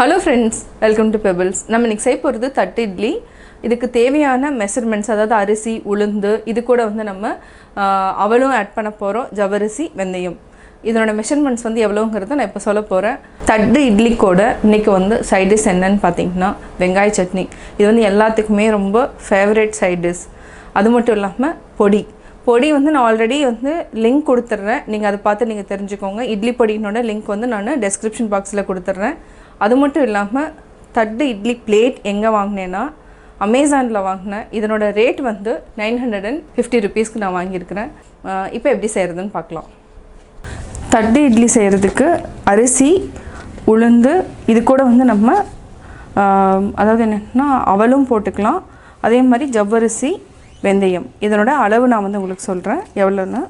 Hello friends, welcome to Pebbles. நம்ம இன்னைக்கு செய்ய போறது தட்டு இட்லி. இதுக்கு தேவையான மெஷர்மென்ட்ஸ் அதாவது அரிசி, உளுந்து, இது கூட வந்து நம்ம அவலும் ஆட் பண்ண போறோம், ஜவ்வரிசி, வெந்தயம். இதனோட மெஷர்மென்ட்ஸ் வந்து எவ்வளவுங்கறத நான் இப்ப சொல்ல போறேன். தட்டு இட்லி கூட இன்னைக்கு வந்து சைடு டிஷ் என்னன்னு பாத்தீங்கன்னா வெங்காய சட்னி. இது வந்து எல்லாத்துக்குமே ரொம்ப ஃபேவரட் சைடு டிஷ். அது மட்டும் இல்லாம பொடி வந்து நான் ஆல்ரெடி வந்து லிங்க் கொடுத்துறேன். நீங்க அதை பார்த்து நீங்க தெரிஞ்சுக்கோங்க. இட்லி பொடியோட லிங்க் வந்து நான் டெஸ்கிரிப்ஷன் பாக்ஸ்ல கொடுத்துறேன். அது மட்டும் இல்லாமல் தட்டு இட்லி பிளேட் எங்கே வாங்கினேன்னா அமேசானில் வாங்கினேன். இதனோட ரேட் வந்து 950 ருபீஸ்க்கு நான் வாங்கியிருக்கிறேன். இப்போ எப்படி செய்கிறதுன்னு பார்க்கலாம். தட்டு இட்லி செய்கிறதுக்கு அரிசி, உளுந்து, இது கூட வந்து நம்ம அதாவது என்னென்னா அவலும் போட்டுக்கலாம். அதே மாதிரி ஜவ்வரிசி, வெந்தயம், இதனோட அளவு நான் வந்து உங்களுக்கு சொல்கிறேன் எவ்வளோன்னு.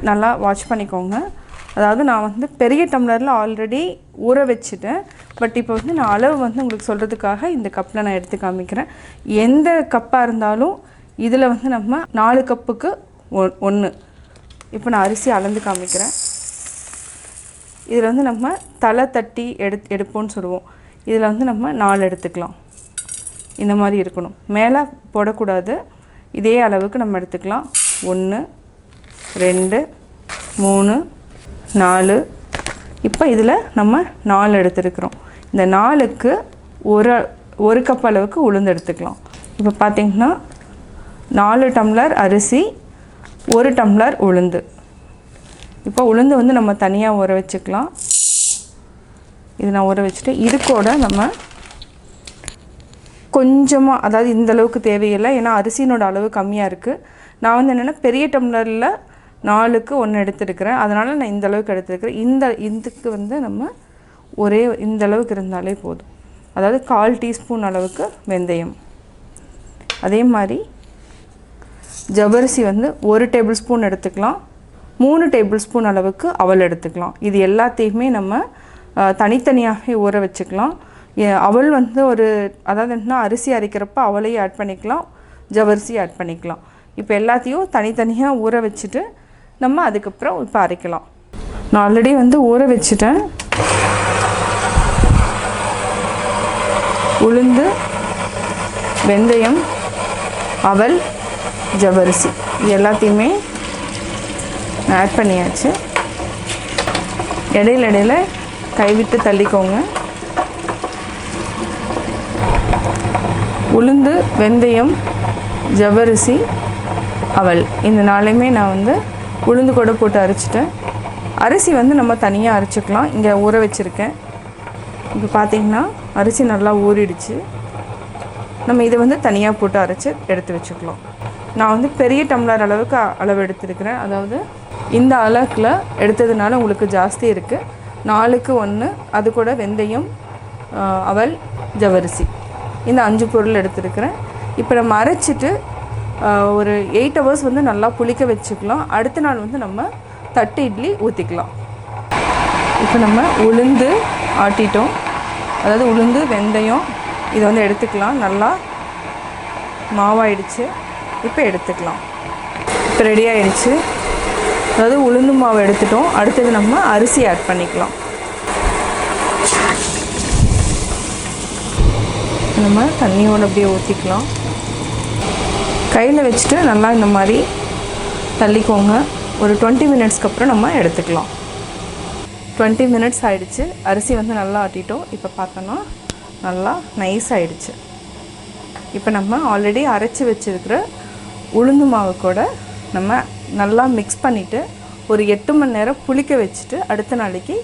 நல்லா வாட்ச் பண்ணிக்கோங்க. அதாவது நான் வந்து பெரிய டம்ளரில் ஆல்ரெடி ஊற வச்சுட்டேன். பட் இப்போ வந்து நான் அளவு வந்து உங்களுக்கு சொல்கிறதுக்காக இந்த கப்பில் நான் எடுத்து காமிக்கிறேன். எந்த கப்பாக இருந்தாலும் இதில் வந்து நம்ம 4 கப்புக்கு 1. இப்போ நான் அரிசி அளந்து காமிக்கிறேன். இதில் வந்து நம்ம தலை தட்டி எடுப்போம்னு சொல்லுவோம். இதில் வந்து நம்ம 4 எடுத்துக்கலாம். இந்த மாதிரி இருக்கணும், மேலே போடக்கூடாது. இதே அளவுக்கு நம்ம எடுத்துக்கலாம். 1 2 3 4. இப்போ இதில் நம்ம 4 எடுத்துருக்குறோம். இந்த 4க்கு ஒரு கப் அளவுக்கு உளுந்து எடுத்துக்கலாம். இப்போ பார்த்திங்கன்னா 4 டம்ளர் அரிசி, 1 டம்ளர் உளுந்து. இப்போ உளுந்து வந்து நம்ம தனியாக ஊற வச்சுக்கலாம். இது நான் ஊற வச்சுட்டு இது கூட நம்ம கொஞ்சமாக, அதாவது இந்த அளவுக்கு தேவையில்லை, ஏன்னா அரிசியினோட அளவு கம்மியாக இருக்குது. நான் வந்து என்னென்னா பெரிய டம்ளரில் 4க்கு 1 எடுத்துருக்கிறேன். அதனால் நான் இந்த அளவுக்கு எடுத்துருக்கிறேன். இதுக்கு வந்து நம்ம ஒரே இந்த அளவுக்கு இருந்தாலே போதும். அதாவது 1/4 டீஸ்பூன் அளவுக்கு வெந்தயம். அதே மாதிரி ஜவ்வரிசி வந்து 1 டேபிள் ஸ்பூன் எடுத்துக்கலாம். 3 டேபிள் ஸ்பூன் அளவுக்கு அவல் எடுத்துக்கலாம். இது எல்லாத்தையுமே நம்ம தனித்தனியாகவே ஊற வச்சுக்கலாம். அவல் வந்து அதாவது என்ன, அரிசி அரைக்கிறப்ப அவலையும் ஆட் பண்ணிக்கலாம், ஜவ்வரிசி ஆட் பண்ணிக்கலாம். இப்போ எல்லாத்தையும் தனித்தனியாக ஊற வச்சுட்டு நம்ம அதுக்கப்புறம் இப்போ அரைக்கலாம். நான் ஆல்ரெடி வந்து ஊற வச்சுட்டேன். உளுந்து, வெந்தயம், அவல், ஜவ்வரிசி இது எல்லாத்தையுமே ஆட் பண்ணியாச்சு. இடையில கைவிட்டு தள்ளிக்கோங்க. உளுந்து, வெந்தயம், ஜவ்வரிசி, அவல் இந்த 4மே நான் வந்து உளுந்து கூட போட்டு அரைச்சிட்டேன். அரிசி வந்து நம்ம தனியாக அரைச்சிக்கலாம். இங்கே ஊற வச்சுருக்கேன். இப்போ பார்த்திங்கன்னா அரிசி நல்லா ஊறிடுச்சு. நம்ம இதை வந்து தனியாக போட்டு அரைச்சி எடுத்து வச்சுக்கலாம். நான் வந்து பெரிய டம்ளர் அளவுக்கு அளவு எடுத்துருக்கிறேன். அதாவது இந்த அளவுக்குல எடுத்ததுனால உங்களுக்கு ஜாஸ்தி இருக்குது. 4க்கு 1. அது கூட வெந்தயம், அவல், ஜவ்வரிசி இந்த 5 பொருள் எடுத்துருக்கிறேன். இப்போ நம்ம அரைச்சிட்டு ஒரு 8 ஹவர்ஸ் வந்து நல்லா புளிக்க வச்சுக்கலாம். அடுத்த நாள் வந்து நம்ம தட்டு இட்லி ஊற்றிக்கலாம். இப்போ நம்ம உளுந்து ஆட்டிட்டோம். அதாவது உளுந்து, வெந்தயம் இதை வந்து எடுத்துக்கலாம். நல்லா மாவாயிடுச்சு. இப்போ எடுத்துக்கலாம். இப்போ ரெடி ஆகிடுச்சு. அதாவது உளுந்து மாவு எடுத்துட்டோம். அடுத்தது நம்ம அரிசி ஆட் பண்ணிக்கலாம். நம்ம தண்ணியோடு அப்படியே ஊற்றிக்கலாம். கையில் வச்சுட்டு நல்லா இந்த மாதிரி தள்ளிக்கோங்க. ஒரு 20 மினிட்ஸ்க்கு அப்புறம் நம்ம எடுத்துக்கலாம். 20 மினிட்ஸ் ஆகிடுச்சு. அரிசி வந்து நல்லா ஆட்டிட்டோம். இப்போ பார்த்தோன்னா நல்லா நைஸ் ஆகிடுச்சு. இப்போ நம்ம ஆல்ரெடி அரைச்சி வச்சுருக்கிற உளுந்து மாவு கூட நம்ம நல்லா மிக்ஸ் பண்ணிவிட்டு ஒரு 8 மணி நேரம் புளிக்க வச்சுட்டு அடுத்த நாளைக்கு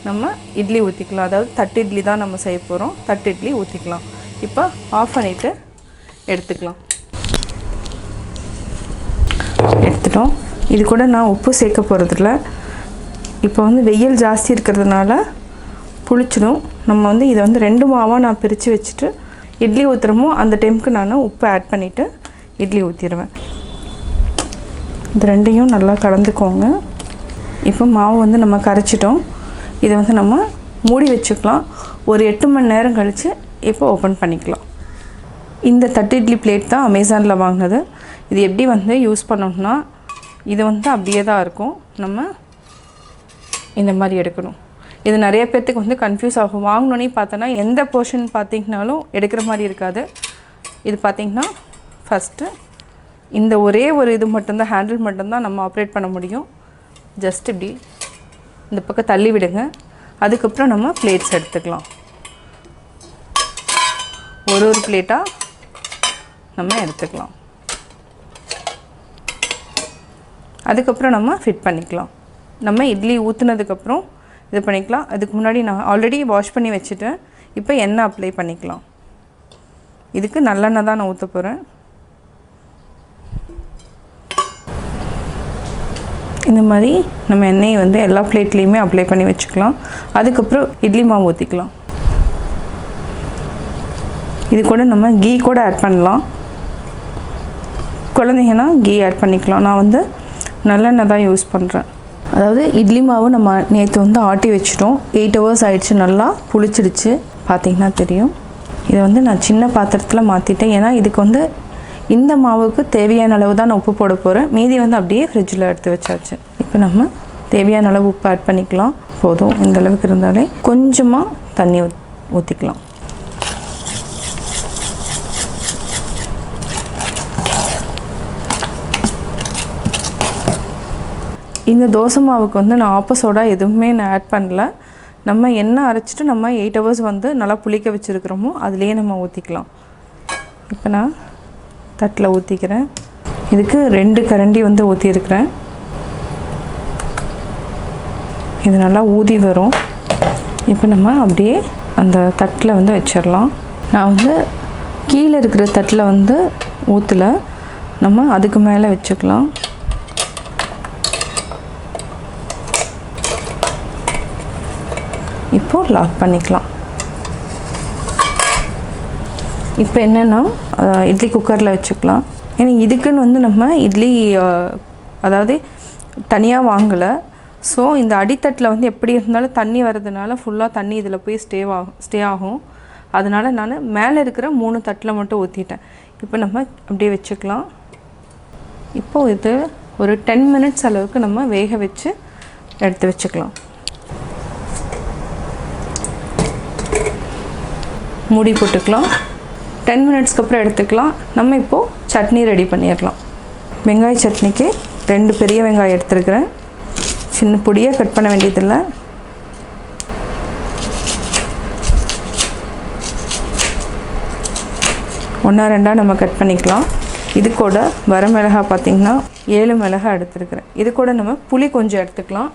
நம்ம இட்லி ஊற்றிக்கலாம். அதாவது தட்டு இட்லி தான் நம்ம செய்ய போகிறோம். தட்டு இட்லி ஊற்றிக்கலாம். இப்போ ஆஃப் பண்ணிவிட்டு எடுத்துக்கலாம். எடுத்துட்டோம். இது கூட நான் உப்பு சேர்க்க போகிறதில்ல. இப்போ வந்து வெயில் ஜாஸ்தி இருக்கிறதுனால புளிச்சிடும். நம்ம வந்து இதை வந்து 2 மாவாக நான் பிரித்து வச்சுட்டு இட்லி ஊற்றுறமோ அந்த டைமுக்கு நான் உப்பு ஆட் பண்ணிவிட்டு இட்லி ஊற்றிடுவேன். இது 2யும் நல்லா கலந்துக்கோங்க. இப்போ மாவு வந்து நம்ம கரைச்சிட்டோம். இதை வந்து நம்ம மூடி வச்சுக்கலாம். ஒரு 8 மணி நேரம் கழித்து இப்போ ஓப்பன் பண்ணிக்கலாம். இந்த தட்டு இட்லி பிளேட் தான் அமேசானில் வாங்கினது. இது எப்படி வந்து யூஸ் பண்ணோம்னா இது வந்து அப்படியே தான் இருக்கும். நம்ம இந்த மாதிரி எடுக்கணும். இது நிறைய பேர்த்துக்கு வந்து கன்ஃபியூஸ் ஆகும். வாங்கினோன்னே பார்த்தோன்னா எந்த போர்ஷன் பார்த்திங்கனாலும் எடுக்கிற மாதிரி இருக்காது. இது பார்த்திங்கன்னா ஃபஸ்ட்டு இந்த ஒரே ஒரு இது மட்டும்தான், ஹேண்டில் மட்டும்தான் நம்ம ஆப்ரேட் பண்ண முடியும். ஜஸ்ட் இப்படி இந்த பக்கம் தள்ளி விடுங்க. அதுக்கப்புறம் நம்ம பிளேட்ஸ் எடுத்துக்கலாம். ஒரு பிளேட்டாக நம்ம எடுத்துக்கலாம். அதுக்கப்புறம் நம்ம ஃபிட் பண்ணிக்கலாம். நம்ம இட்லி ஊற்றுனதுக்கப்புறம் இது பண்ணிக்கலாம். அதுக்கு முன்னாடி நான் ஆல்ரெடி வாஷ் பண்ணி வச்சுட்டேன். இப்போ எண்ணெய் அப்ளை பண்ணிக்கலாம். இதுக்கு நல்லெண்ணெய் தான் நான் ஊற்ற போகிறேன். இந்த மாதிரி நம்ம எண்ணெயை வந்து எல்லா பிளேட்லேயுமே அப்ளை பண்ணி வச்சுக்கலாம். அதுக்கப்புறம் இட்லி மாவு ஊற்றிக்கலாம். இது கூட நம்ம கீ கூட ஆட் பண்ணலாம். குழந்தைங்கன்னா கீ ஆட் பண்ணிக்கலாம். நான் வந்து நல்லெண்ணெய் தான் யூஸ் பண்ணுறேன். அதாவது இட்லி மாவு நம்ம நேற்று வந்து ஆட்டி வச்சிட்டோம். 8 hours ஆகிடுச்சு. நல்லா புளிச்சிடுச்சு, பார்த்திங்கன்னா தெரியும். இதை வந்து நான் சின்ன பாத்திரத்தில் மாற்றிட்டேன். ஏன்னா இதுக்கு வந்து இந்த மாவுக்கு தேவையான அளவு தான் நான் உப்பு போட போகிறேன். மீதி வந்து அப்படியே ஃப்ரிட்ஜில் எடுத்து வச்சாச்சு. இப்போ நம்ம தேவையான அளவு உப்பு ஆட் பண்ணிக்கலாம். போதும், இந்த அளவுக்கு இருந்தாலே கொஞ்சமாக தண்ணி ஊற்றிக்கலாம். இந்த தோசை மாவுக்கு வந்து நான் ஆப்பசோடா எதுவுமே நான் ஆட் பண்ணல. நம்ம எண்ணெய் அரைச்சிட்டு நம்ம 8 hours வந்து நல்லா புளிக்க வச்சுருக்கிறோமோ அதுலேயே நம்ம ஊற்றிக்கலாம். இப்போ நான் தட்டில் ஊற்றிக்கிறேன். இதுக்கு 2 கரண்டி வந்து ஊற்றிருக்கிறேன். இது நல்லா ஊதி வரும். இப்போ நம்ம அப்படியே அந்த தட்டில் வந்து வச்சிடலாம். நான் வந்து கீழே இருக்கிற தட்டில் வந்து ஊற்றலை, நம்ம அதுக்கு மேலே வச்சுக்கலாம். இப்போது லாக் பண்ணிக்கலாம். இப்போ என்னென்னா இட்லி குக்கரில் வச்சுக்கலாம். ஏன்னா இதுக்குன்னு வந்து நம்ம இட்லி அதாவது தனியாக வாங்கலை. ஸோ இந்த அடித்தட்டில் வந்து எப்படி இருந்தாலும் தண்ணி வர்றதுனால ஃபுல்லாக தண்ணி இதில் போய் ஸ்டே ஆகும். அதனால் நான் மேலே இருக்கிற 3 தட்டில் மட்டும் ஊற்றிட்டேன். இப்போ நம்ம அப்படியே வச்சுக்கலாம். இப்போது இது ஒரு 10 minutes அளவுக்கு நம்ம வேக வச்சு எடுத்து வச்சுக்கலாம். மூடி போட்டுக்கலாம். 10 minutesக்கு அப்புறம் எடுத்துக்கலாம். நம்ம இப்போது சட்னி ரெடி பண்ணிடலாம். வெங்காய சட்னிக்கு 2 பெரிய வெங்காயம் எடுத்துருக்கிறேன். சின்ன பொடியாக கட் பண்ண வேண்டியதில்லை. ஒன்றா 2 நம்ம கட் பண்ணிக்கலாம். இது கூட வரமிளகாய் பார்த்திங்கன்னா 7 மிளகாய் எடுத்துருக்கிறேன். இது கூட நம்ம புளி கொஞ்சம் எடுத்துக்கலாம்.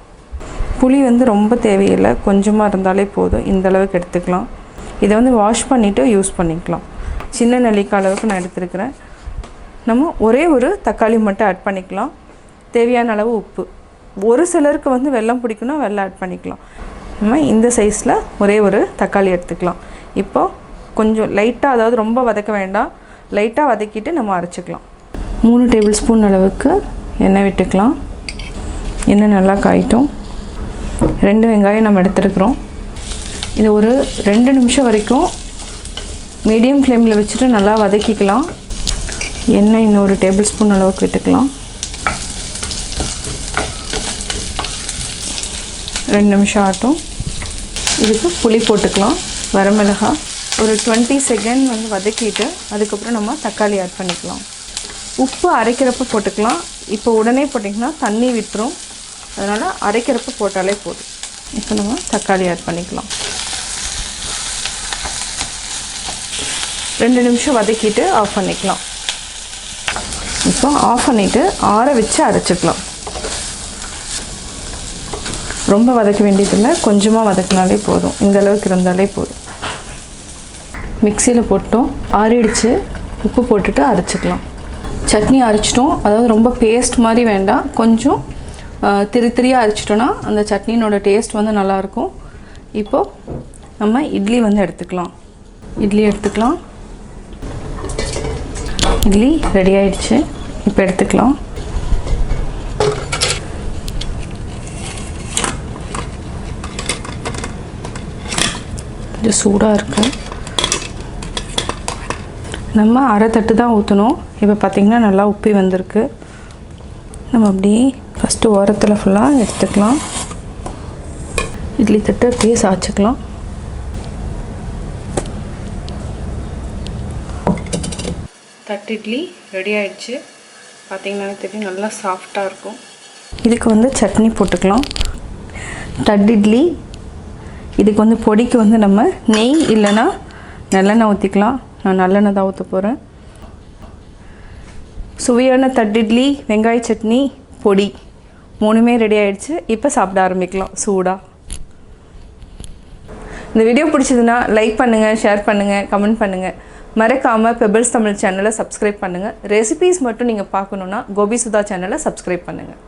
புளி வந்து ரொம்ப தேவையில்லை, கொஞ்சமாக இருந்தாலே போதும். இந்த அளவுக்கு எடுத்துக்கலாம். இதை வந்து வாஷ் பண்ணிவிட்டு யூஸ் பண்ணிக்கலாம். சின்ன நெல்லிக்காய் அளவுக்கு நான் எடுத்துருக்கிறேன். நம்ம ஒரே ஒரு தக்காளி மட்டும் ஆட் பண்ணிக்கலாம். தேவையான அளவு உப்பு. ஒரு சிலருக்கு வந்து வெல்லம் பிடிக்குன்னா வெல்லம் ஆட் பண்ணிக்கலாம். நம்ம இந்த சைஸில் ஒரே ஒரு தக்காளி எடுத்துக்கலாம். இப்போது கொஞ்சம் லைட்டாக, அதாவது ரொம்ப வதக்க வேண்டாம், லைட்டாக வதக்கிட்டு நம்ம அரைச்சிக்கலாம். 3 tablespoon அளவுக்கு எண்ணெய் விட்டுக்கலாம். எண்ணெய் நல்லா காயிட்டும். 2 வெங்காயம் நம்ம எடுத்துருக்குறோம். இது ஒரு 2 நிமிஷம் வரைக்கும் மீடியம் ஃப்ளேமில் வச்சுட்டு நல்லா வதக்கிக்கலாம். எண்ணெய் இன்னொரு டேபிள்ஸ்பூன் அளவுக்கு விட்டுக்கலாம். 2 நிமிஷம் ஆகட்டும். இதுக்கு புளி போட்டுக்கலாம். வரமிளகாய் ஒரு 20 செகண்ட் வந்து வதக்கிட்டு அதுக்கப்புறம் நம்ம தக்காளி ஆட் பண்ணிக்கலாம். உப்பு அரைக்கிறப்ப போட்டுக்கலாம். இப்போ உடனே போட்டிங்கன்னா தண்ணி விட்டுரும். அதனால் அரைக்கிறப்ப போட்டாலே போதும். இப்போ நம்ம தக்காளி ஆட் பண்ணிக்கலாம். 2 நிமிஷம் வதக்கிட்டு ஆஃப் பண்ணிக்கலாம். இப்போ ஆஃப் பண்ணிவிட்டு ஆற வச்சு அரைச்சிக்கலாம். ரொம்ப வதக்க வேண்டியதில்லை, கொஞ்சமாக வதக்கினாலே போதும். இந்த அளவுக்கு இருந்தாலே போதும். மிக்சியில் போட்டோம், ஆறிடுச்சு. உப்பு போட்டுட்டு அரைச்சிக்கலாம். சட்னி அரைச்சிட்டோம். அதாவது ரொம்ப பேஸ்ட் மாதிரி வேண்டாம், கொஞ்சம் திரியாக அரைச்சிட்டோன்னா அந்த சட்னியோட டேஸ்ட் வந்து நல்லாயிருக்கும். இப்போது நம்ம இட்லி வந்து எடுத்துக்கலாம். இட்லி எடுத்துக்கலாம். இட்லி ரெடி ஆயிடுச்சு. இப்போ எடுத்துக்கலாம். கொஞ்சம் சூடாக இருக்குது. நம்ம அரை தட்டு தான் ஊற்றணும். இப்போ பார்த்திங்கன்னா நல்லா உப்பி வந்திருக்கு. நம்ம அப்படியே ஃபஸ்ட்டு ஓரத்தில் ஃபுல்லாக எடுத்துக்கலாம். இட்லி தட்டு அப்படியே சாய்ச்சிக்கலாம். தட்டு இட்லி ரெடி ஆயிடுச்சு. பார்த்தீங்கன்னா தெரியும், நல்லா சாஃப்டாக இருக்கும். இதுக்கு வந்து சட்னி போட்டுக்கலாம். தட்டு இட்லி இதுக்கு வந்து பொடிக்கு வந்து நம்ம நெய் இல்லைன்னா நல்லெண்ணெய் ஊற்றிக்கலாம். நான் நல்லெண்ணெய் தான் ஊற்ற போகிறேன். சுவையான தட்டு இட்லி, வெங்காய சட்னி, பொடி 3மே ரெடி ஆகிடுச்சு. இப்போ சாப்பிட ஆரம்பிக்கலாம் சூடாக. இந்த வீடியோ பிடிச்சதுன்னா லைக் பண்ணுங்கள், ஷேர் பண்ணுங்கள், கமெண்ட் பண்ணுங்கள். மறக்காமல் பெபிள்ஸ் தமிழ் சேனலை சப்ஸ்கிரைப் பண்ணுங்கள். ரெசிபீஸ் மட்டும் நீங்கள் பார்க்கணுன்னா கோபி சுதா சேனலை சப்ஸ்கிரைப் பண்ணுங்கள்.